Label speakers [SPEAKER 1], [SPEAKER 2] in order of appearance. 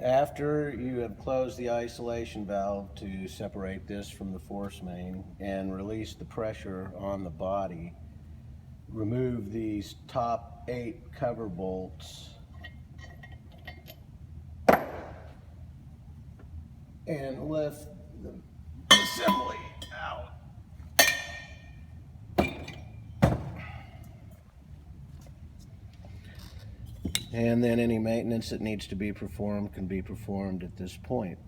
[SPEAKER 1] After you have closed the isolation valve to separate this from the force main and release the pressure on the body, remove these top 8 cover bolts and lift the assembly out. And then any maintenance that needs to be performed can be performed at this point.